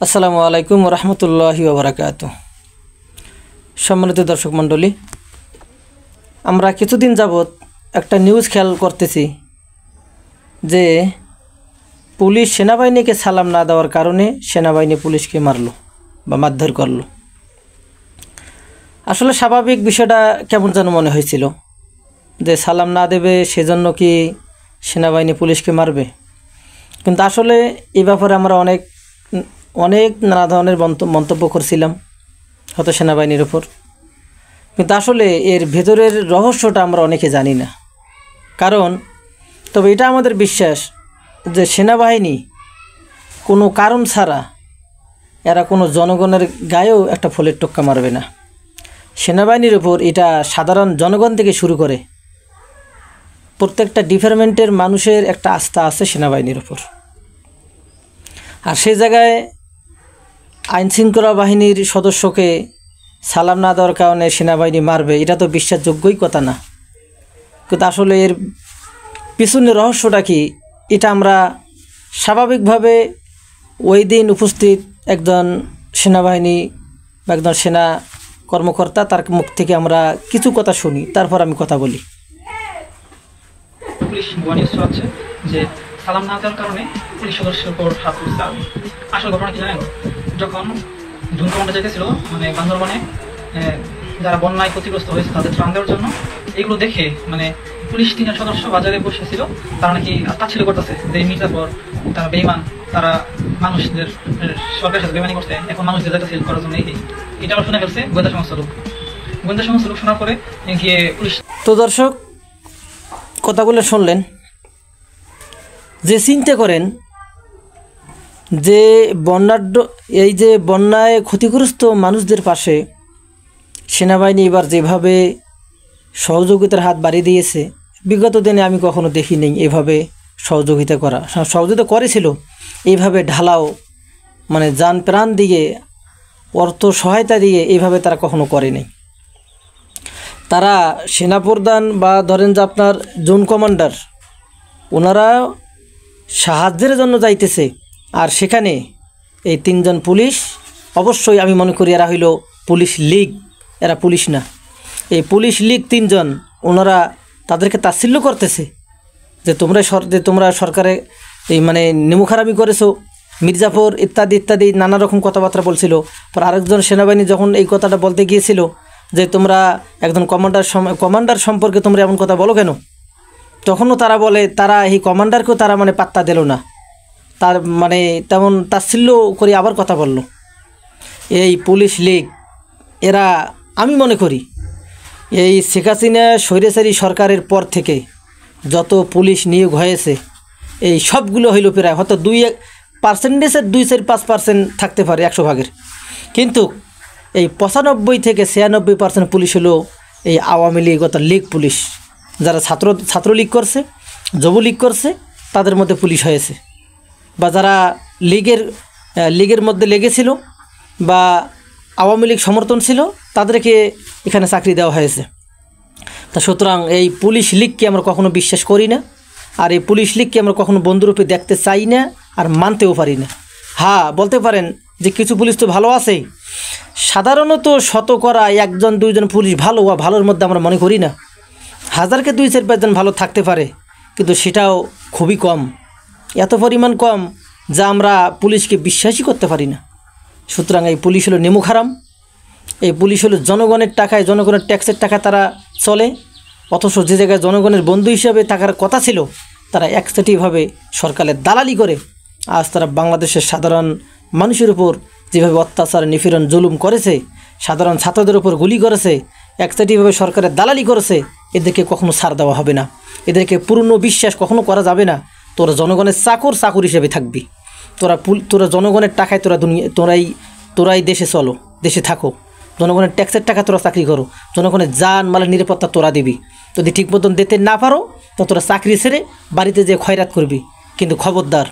আসসালামু আলাইকুম রহমতুল্লাহি ওয়া বারাকাতুহু। সম্মানিত দর্শক মণ্ডলী, আমরা কিছুদিন যাবৎ একটা নিউজ খেয়াল করতেছি যে পুলিশ সেনাবাহিনীকে সালাম না দেওয়ার কারণে সেনাবাহিনী পুলিশকে মারলো বা মারধর করলো। আসলে স্বাভাবিক বিষয়টা কেমন যেন মনে হয়েছিল যে সালাম না দেবে সেজন্য কি সেনাবাহিনী পুলিশকে মারবে, কিন্তু আসলে এই ব্যাপারে আমরা অনেক নানা ধরনের মন্তব্য করছিলাম হয়তো সেনাবাহিনীর উপর, কিন্তু আসলে এর ভেতরের রহস্যটা আমরা অনেকে জানি না। কারণ তবে এটা আমাদের বিশ্বাস যে সেনাবাহিনী কোনো কারণ ছাড়া এরা কোনো জনগণের গায়েও একটা ফুলের টোক্কা মারবে না। সেনাবাহিনীর উপর এটা সাধারণ জনগণ থেকে শুরু করে প্রত্যেকটা ডিপার্টমেন্টের মানুষের একটা আস্থা আছে সেনাবাহিনীর উপর। আর সেই জায়গায় আইনশৃঙ্খলা বাহিনীর সদস্যকে সালাম না দেওয়ার কারণে সেনাবাহিনী মারবে, এটা তো বিশ্বাসযোগ্যই কথা না। কিন্তু আসলে এর পিছনের রহস্যটা কি, এটা আমরা স্বাভাবিকভাবে ওই দিন উপস্থিত একজন সেনাবাহিনী বা একজন সেনা কর্মকর্তা তার মুখ থেকে আমরা কিছু কথা শুনি, তারপর আমি কথা বলি। পুলিশ আছে যে সালাম না দেওয়ার কারণে পুলিশ সদস্যের উপর হাত তুলছে। আসল ঘটনা কি জানেন, যখন জুন কমান্ডে যেতেছিল মানে বান্দরবানে যারা বন্যায় ক্ষতিগ্রস্ত হয়েছে তাদের ত্রাণ দেওয়ার জন্য, এগুলো দেখে মানে পুলিশ 3 জন সদস্য বাজারে বসেছিল, তারা নাকি তাচ্ছিল্য করতেছে যে মির্জাপুর তারা বেইমান, তারা মানুষদের সরকারের সাথে বেইমানি করছে, এখন মানুষদের যাইতেছে হেল্প করার জন্য। এটাও শুনে ফেলছে গোয়েন্দা সংস্থা লোক শোনার পরে গিয়ে পুলিশ। তো দর্শক, কথাগুলো শুনলেন, যে চিন্তা করেন যে এই যে বন্যায় ক্ষতিগ্রস্ত মানুষদের পাশে সেনাবাহিনী এবার যেভাবে সহযোগিতার হাত বাড়িয়ে দিয়েছে, বিগত দিনে আমি কখনো দেখিনি এভাবে সহযোগিতা করেছিল এইভাবে ঢালাও মানে যান প্রাণ দিয়ে অর্থ সহায়তা দিয়ে এইভাবে তারা কখনো করেনি। তারা সেনাপ্রধান বা ধরেন যে আপনার জোন কমান্ডার, ওনারা সাহায্যের জন্য যাইতেছে, আর সেখানে এই 3 জন পুলিশ, অবশ্যই আমি মনে করি এরা হইল পুলিশ লীগ, এরা পুলিশ না। এই পুলিশ লীগ 3 জন ওনারা তাদেরকে তাচ্ছিল্য করতেছে যে তোমরা সরকারে এই মানে নেমুখারামি করেছো, মির্জাপুর ইত্যাদি ইত্যাদি নানা রকম কথাবার্তা বলছিল। পর আরেকজন সেনাবাহিনী যখন এই কথাটা বলতে গিয়েছিল যে তোমরা একজন কমান্ডার সম্পর্কে তোমরা এমন কথা বলো কেন, তখনও তারা বলে তারা এই কমান্ডারকেও তারা মানে পাত্তা দিল না, তার মানে তেমন তাচ্ছিল্য করে আবার কথা বলল। এই পুলিশ লীগ এরা, আমি মনে করি এই শেখ হাসিনা স্বৈরাচারী সরকারের পর থেকে যত পুলিশ নিয়োগ হয়েছে এই সবগুলো হইল প্রায় হয়তো 2% 2-5% থাকতে পারে 100 ভাগের, কিন্তু এই 95 থেকে 96% পুলিশ হলো এই আওয়ামী লীগ অর্থাৎ লীগ পুলিশ, যারা ছাত্রলীগ করছে, যুবলীগ করছে, তাদের মধ্যে পুলিশ হয়েছে, বা যারা লীগের মধ্যে লেগেছিল বা আওয়ামী লীগ সমর্থন ছিল তাদেরকে এখানে চাকরি দেওয়া হয়েছে। তা সুতরাং এই পুলিশ লীগকে আমরা কখনো বিশ্বাস করি না, আর এই পুলিশ লীগকে আমরা কখনো বন্ধুরূপে দেখতে চাই না, আর মানতেও পারি না। হ্যাঁ, বলতে পারেন যে কিছু পুলিশ তো ভালো আছে, সাধারণত শতকরা 1-2 জন পুলিশ ভালো, বা ভালোর মধ্যে আমরা মনে করি না, হাজারকে 2-4-5 জন ভালো থাকতে পারে, কিন্তু সেটাও খুবই কম, এত পরিমাণ কম যা আমরা পুলিশকে বিশ্বাসই করতে পারি না। সুতরাং এই পুলিশ হলো নেমুখারাম, এই পুলিশ হলো জনগণের টাকায়, জনগণের ট্যাক্সের টাকা তারা চলে, অথচ যে জায়গায় জনগণের বন্ধু হিসাবে থাকার কথা ছিল তারা একসাথেভাবে সরকারের দালালি করে আজ তারা বাংলাদেশের সাধারণ মানুষের উপর যেভাবে অত্যাচার, নিপীড়ন, জুলুম করেছে, সাধারণ ছাত্রদের উপর গুলি করেছে, একসাথেভাবে সরকারের দালালি করেছে, এদেরকে কখনো ছাড় দেওয়া হবে না, এদেরকে পূর্ণ বিশ্বাস কখনো করা যাবে না। তোরা জনগণের চাকর হিসেবে থাকবি, তোরা জনগণের টাকায় তোরাই দেশে চলো, দেশে থাকো, জনগণের ট্যাক্সের টাকা তোরা চাকরি করো, জনগণের জান মালের নিরাপত্তা তোরা দিবি। যদি ঠিক মতন দিতে না পারো তো তোরা চাকরি ছেড়ে বাড়িতে যেয়ে খয়রাত করবি, কিন্তু খবরদার